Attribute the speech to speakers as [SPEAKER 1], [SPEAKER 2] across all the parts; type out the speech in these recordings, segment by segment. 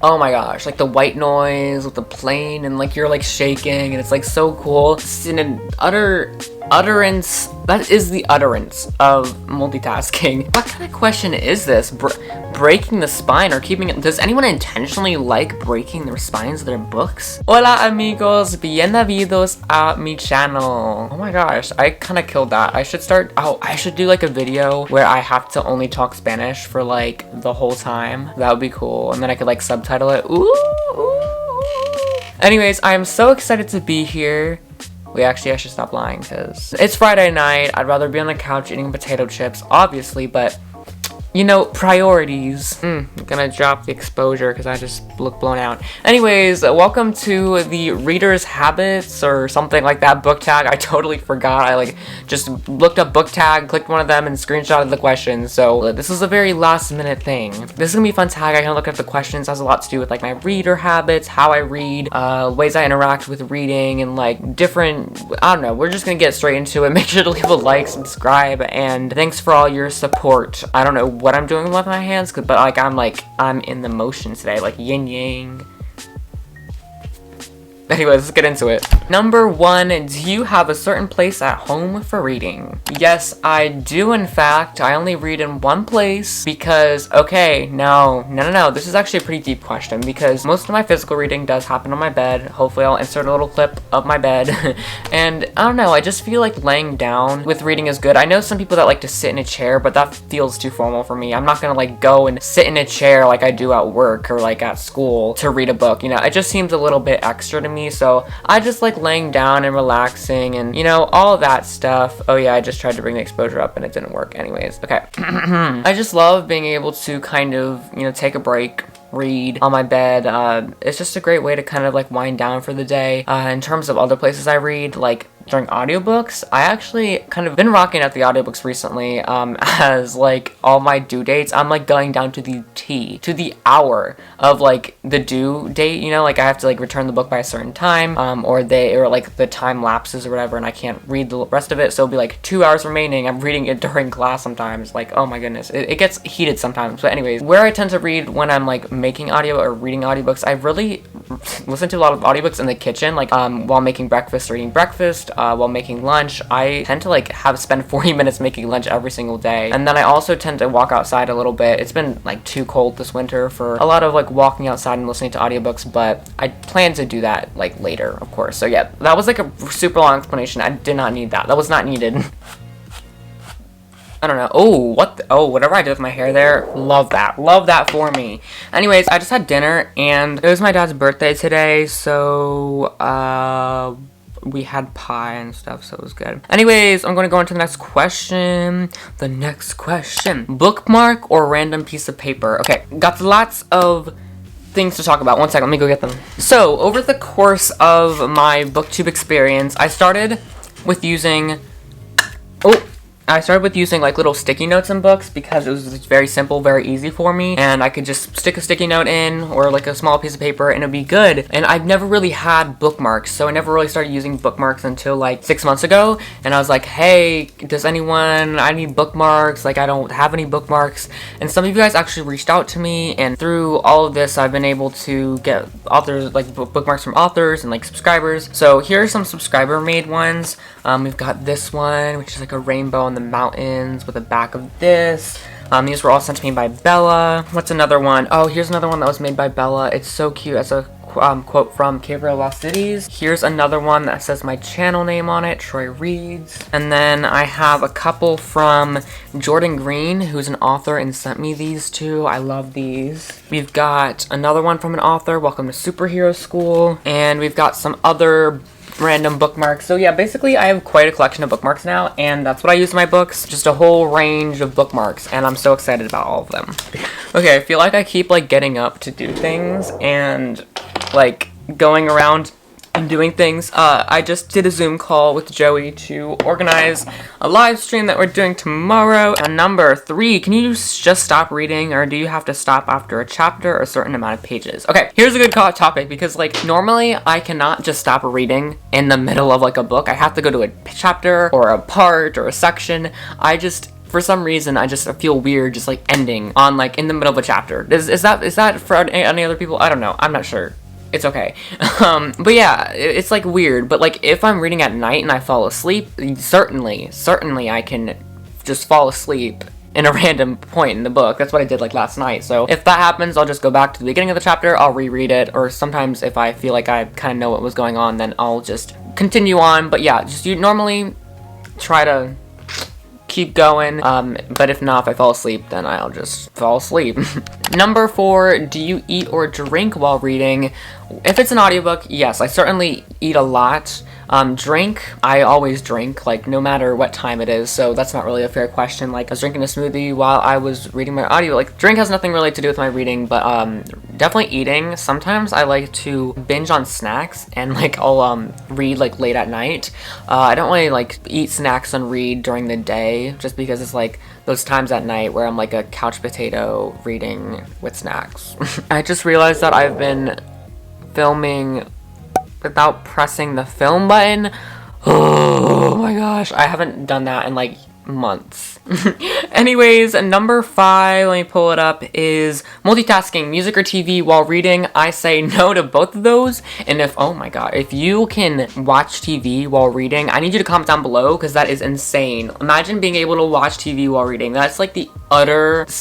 [SPEAKER 1] Oh my gosh, like the white noise with the plane and like you're like shaking and it's like so cool. It's an utterance. That is the utterance of multitasking. What kind of question is this? Breaking the spine or keeping it? Does anyone intentionally like breaking their spines of their books? Hola amigos, bienvenidos a mi channel. Oh my gosh, I kind of killed that. I should do like a video where I have to only talk Spanish for like the whole time. That would be cool. And then I could like subtitle it. Ooh. Anyways, I am so excited to be here. Wait, actually, I should stop lying because it's Friday night. I'd rather be on the couch eating potato chips, obviously, but you know, priorities. I'm gonna drop the exposure because I just look blown out. Anyways, welcome to the Reader's Habits or something like that book tag. I totally forgot. I like just looked up book tag, clicked one of them, and screenshotted the questions. So this is a very last minute thing. This is gonna be a fun tag. I can look at the questions. It has a lot to do with like my reader habits, how I read, ways I interact with reading, and like different, I don't know. We're just gonna get straight into it. Make sure to leave a like, subscribe, and thanks for all your support. I don't know what I'm doing with my hands, but I'm in the motion today, like yin yang. Anyways, let's get into it. Number 1, do you have a certain place at home for reading? Yes, I do. In fact, I only read in one place because, okay, no. This is actually a pretty deep question because most of my physical reading does happen on my bed. Hopefully I'll insert a little clip of my bed. And I don't know, I just feel like laying down with reading is good. I know some people that like to sit in a chair, but that feels too formal for me. I'm not gonna like go and sit in a chair like I do at work or like at school to read a book. You know, it just seems a little bit extra to me. So I just like laying down and relaxing and, you know, all of that stuff. Oh yeah, I just tried to bring the exposure up and it didn't work. Anyways, okay. I just love being able to kind of, you know, take a break, read on my bed. It's just a great way to kind of like wind down for the day. In terms of other places I read, like during audiobooks, I actually kind of been rocking at the audiobooks recently, as like all my due dates, I'm like going down to the hour of like the due date, you know, like I have to like return the book by a certain time, or like the time lapses or whatever and I can't read the rest of it, so it'll be like 2 hours remaining. I'm reading it during class sometimes, like oh my goodness, it gets heated sometimes. But anyways, where I tend to read when I'm like making audio or reading audiobooks, I really listen to a lot of audiobooks in the kitchen, like while making breakfast or eating breakfast, while making lunch. I tend to like spend 40 minutes making lunch every single day. And then I also tend to walk outside a little bit. It's been like too cold this winter for a lot of like walking outside and listening to audiobooks, but I plan to do that like later, of course. So yeah, that was like a super long explanation. I did not need that. That was not needed. I don't know. Oh, whatever I did with my hair there, love that for me. Anyways, I just had dinner and it was my dad's birthday today, so we had pie and stuff, so it was good. Anyways, I'm going to go into the next question. Bookmark or random piece of paper? Okay, got lots of things to talk about. One second, let me go get them. So, over the course of my booktube experience, I started with using like little sticky notes in books because it was very simple, very easy for me, and I could just stick a sticky note in or like a small piece of paper and it'd be good. And I've never really had bookmarks, so I never really started using bookmarks until like 6 months ago. And I was like, hey, I need bookmarks, like I don't have any bookmarks. And some of you guys actually reached out to me, and through all of this I've been able to get authors, like bookmarks from authors and like subscribers. So here are some subscriber made ones. We've got this one, which is like a rainbow on the mountains with a back of this. These were all sent to me by Bella. What's another one? Oh, here's another one that was made by Bella. It's so cute. It's a quote from Gabriel Lost Cities. Here's another one that says my channel name on it, Troy Reads. And then I have a couple from Jordan Green, who's an author and sent me these two. I love these. We've got another one from an author, Welcome to Superhero School. And we've got some other random bookmarks. So yeah, basically I have quite a collection of bookmarks now, and that's what I use in my books. Just a whole range of bookmarks, and I'm so excited about all of them. Okay, I feel like I keep like getting up to do things and like going around and doing things. I just did a Zoom call with Joey to organize a live stream that we're doing tomorrow. And number 3, can you just stop reading, or do you have to stop after a chapter or a certain amount of pages? Okay, here's a good topic, because like normally I cannot just stop reading in the middle of like a book. I have to go to a chapter or a part or a section. for some reason I just feel weird just like ending on like in the middle of a chapter. Is that for any other people? I don't know. I'm not sure. It's okay. But yeah, it's like weird. But like if I'm reading at night and I fall asleep, certainly I can just fall asleep in a random point in the book. That's what I did like last night. So if that happens, I'll just go back to the beginning of the chapter, I'll reread it, or sometimes if I feel like I kind of know what was going on, then I'll just continue on. But yeah, just you normally try to keep going, but if not, if I fall asleep, then I'll just fall asleep. Number 4, do you eat or drink while reading? If it's an audiobook, yes, I certainly eat a lot. Drink, I always drink, like no matter what time it is, so that's not really a fair question. Like I was drinking a smoothie while I was reading my audio. Like drink has nothing really to do with my reading, but definitely eating. Sometimes I like to binge on snacks and like I'll read like late at night. I don't really like eat snacks and read during the day just because it's like those times at night where I'm like a couch potato reading with snacks. I just realized that I've been filming without pressing the film button. Oh my gosh, I haven't done that in like months. Anyways, number 5, let me pull it up, is multitasking, music or TV while reading. I say no to both of those. And if, oh my god, if you can watch TV while reading, I need you to comment down below because that is insane. Imagine being able to watch TV while reading. That's like the utterance,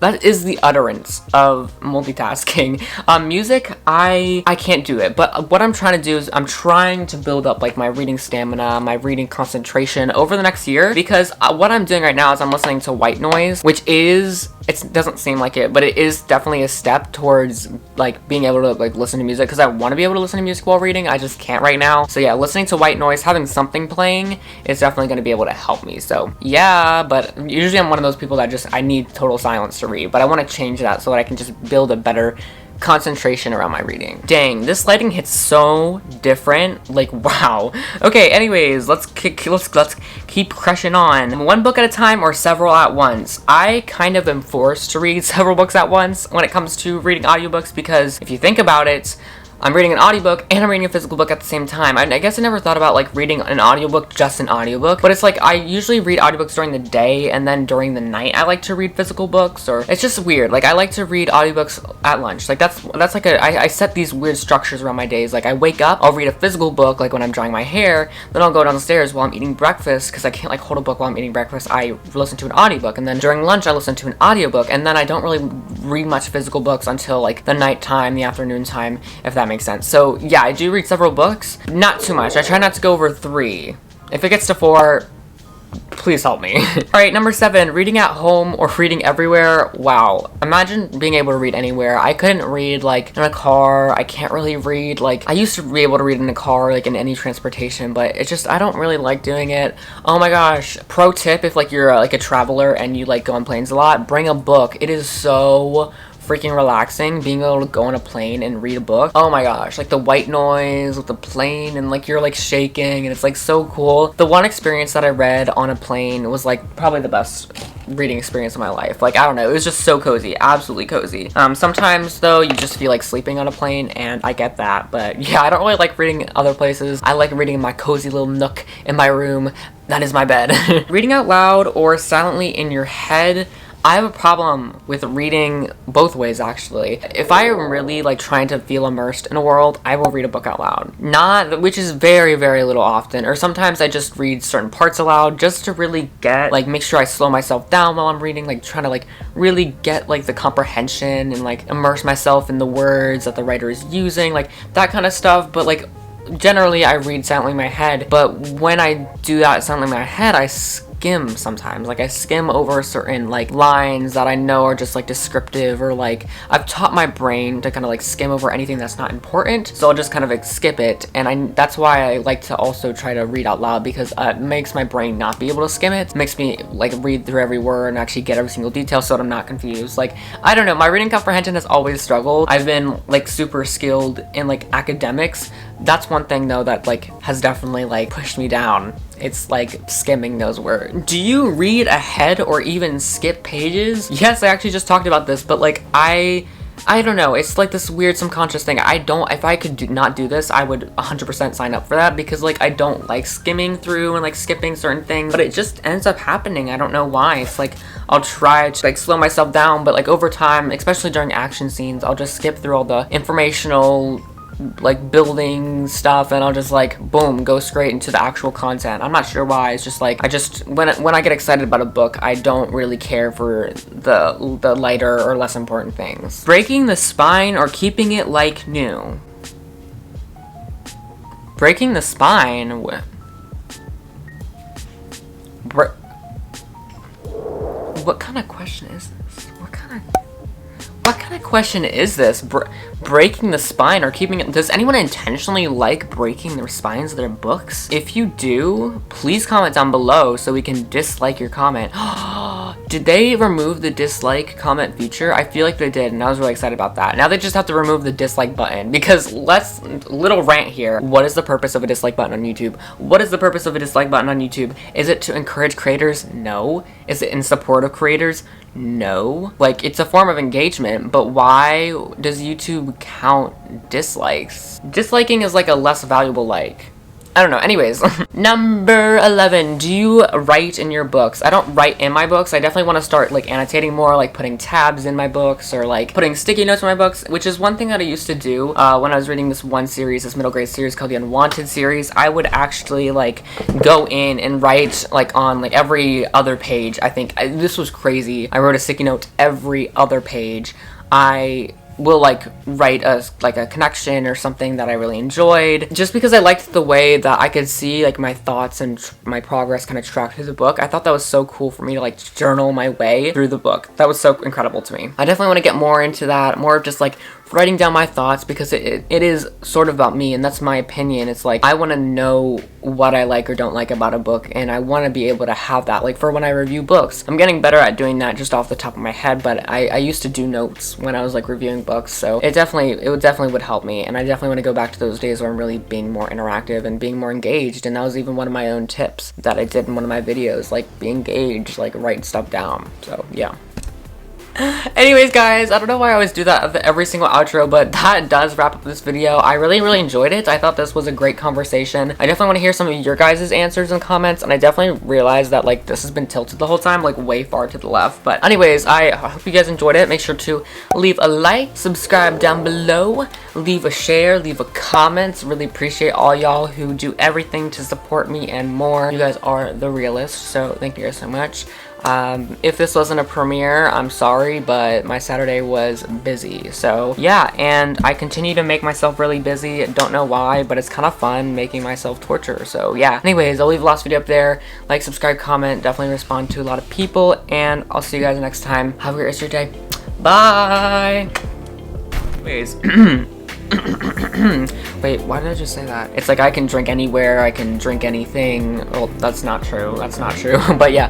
[SPEAKER 1] that is the utterance of multitasking. Music, I can't do it, but what I'm trying to do is I'm trying to build up like my reading stamina, my reading concentration over the next year, because what I'm doing right now is I'm listening to white noise, which is, it doesn't seem like it, but it is definitely a step towards like being able to like listen to music, because I want to be able to listen to music while reading. I just can't right now. So yeah, listening to white noise, having something playing is definitely going to be able to help me. So yeah, but usually I'm one of those people that just, I need total silence to read, but I want to change that so that I can just build a better concentration around my reading. Dang, this lighting hits so different. Like, wow. Okay, anyways, let's keep crushing on. One book at a time or several at once? I kind of am forced to read several books at once when it comes to reading audiobooks, because if you think about it, I'm reading an audiobook and I'm reading a physical book at the same time. I guess I never thought about like reading an audiobook, just an audiobook, but it's like I usually read audiobooks during the day, and then during the night I like to read physical books, or it's just weird. Like I like to read audiobooks at lunch. Like that's like I set these weird structures around my days. Like I wake up, I'll read a physical book like when I'm drying my hair, then I'll go downstairs while I'm eating breakfast, because I can't like hold a book while I'm eating breakfast. I listen to an audiobook, and then during lunch I listen to an audiobook, and then I don't really read much physical books until like the nighttime, the afternoon time, if that makes sense. So yeah, I do read several books, not too much. I try not to go over 3. If it gets to 4, please help me. Alright, number 7, reading at home or reading everywhere. Wow, imagine being able to read anywhere. I couldn't read like in a car. I can't really read, like I used to be able to read in a car, like in any transportation, but it's just, I don't really like doing it. Oh my gosh, pro tip, if like you're like a traveler and you like go on planes a lot, bring a book. It is so freaking relaxing being able to go on a plane and read a book. Oh my gosh, like the white noise with the plane, and like you're like shaking, and it's like so cool. The one experience that I read on a plane was like probably the best reading experience of my life. Like I don't know, it was just so cozy, absolutely cozy. Sometimes though you just feel like sleeping on a plane, and I get that, but yeah, I don't really like reading other places. I like reading in my cozy little nook in my room. That is my bed. Reading out loud or silently in your head. I have a problem with reading both ways, actually. If I am really like trying to feel immersed in a world, I will read a book out loud. Which is very, very little often. Or sometimes I just read certain parts aloud just to really get, like, make sure I slow myself down while I'm reading, like trying to like really get like the comprehension and like immerse myself in the words that the writer is using, like that kind of stuff. But like generally I read silently in my head, but when I do that silently in my head, I skim sometimes. Like I skim over certain like lines that I know are just like descriptive, or like I've taught my brain to kind of like skim over anything that's not important, so I'll just kind of like skip it. And that's why I like to also try to read out loud, because it makes my brain not be able to skim it. It makes me like read through every word and actually get every single detail so that I'm not confused. Like I don't know, my reading comprehension has always struggled. I've been like super skilled in like academics. That's one thing though that like has definitely like pushed me down. It's like skimming those words. Do you read ahead or even skip pages? Yes, I actually just talked about this, but like I I don't know, it's like this weird subconscious thing. If I could not do this, I would 100% sign up for that, because like I don't like skimming through and like skipping certain things, but it just ends up happening. I don't know why. It's like I'll try to like slow myself down, but like over time, especially during action scenes, I'll just skip through all the informational like building stuff, and I'll just like boom, go straight into the actual content. I'm not sure why. It's just like when I get excited about a book, I don't really care for the lighter or less important things. Breaking the spine or keeping it like new. Breaking the spine. What kind of question is this? What kind of question is this? Breaking the spine or keeping it? Does anyone intentionally like breaking their spines of their books? If you do, please comment down below so we can dislike your comment. Did they remove the dislike comment feature? I feel like they did, and I was really excited about that. Now they just have to remove the dislike button, because little rant here. What is the purpose of a dislike button on YouTube? What is the purpose of a dislike button on YouTube? Is it to encourage creators? No. Is it in support of creators? No. Like, it's a form of engagement, but why does YouTube count dislikes? Disliking is like a less valuable like. I don't know. Anyways, number 11. Do you write in your books? I don't write in my books. I definitely want to start like annotating more, like putting tabs in my books, or like putting sticky notes in my books, which is one thing that I used to do when I was reading this one series, this middle grade series called the Unwanted series. I would actually like go in and write like on like every other page. I think this was crazy. I wrote a sticky note every other page. I will like write a connection or something that I really enjoyed, just because I liked the way that I could see like my thoughts and my progress kind of track through the book. I thought that was so cool for me to like journal my way through the book. That was so incredible to me. I definitely want to get more into that, more of just like writing down my thoughts, because it is sort of about me, and that's my opinion. It's like I want to know what I like or don't like about a book, and I want to be able to have that like for when I review books. I'm getting better at doing that just off the top of my head, but I used to do notes when I was like reviewing books, so it definitely would help me, and I definitely want to go back to those days where I'm really being more interactive and being more engaged. And that was even one of my own tips that I did in one of my videos, like be engaged, like write stuff down. So yeah. Anyways, guys, I don't know why I always do that at every single outro, but that does wrap up this video. I really enjoyed it. I thought this was a great conversation. I definitely want to hear some of your guys' answers and comments, and I definitely realized that like this has been tilted the whole time, like way far to the left. But anyways, I hope you guys enjoyed it. Make sure to leave a like, subscribe down below, leave a share, leave a comment. Really appreciate all y'all who do everything to support me and more. You guys are the realest, so thank you guys so much. If this wasn't a premiere, I'm sorry, but my Saturday was busy. So yeah, and I continue to make myself really busy. Don't know why, but it's kind of fun making myself torture. So yeah, anyways, I'll leave the last video up there. Like, subscribe, comment, definitely respond to a lot of people, and I'll see you guys next time. Have a great rest of your day. Bye. Anyways. Wait, why did I just say that? It's like I can drink anywhere, I can drink anything. Well, that's not true. That's not true. But yeah.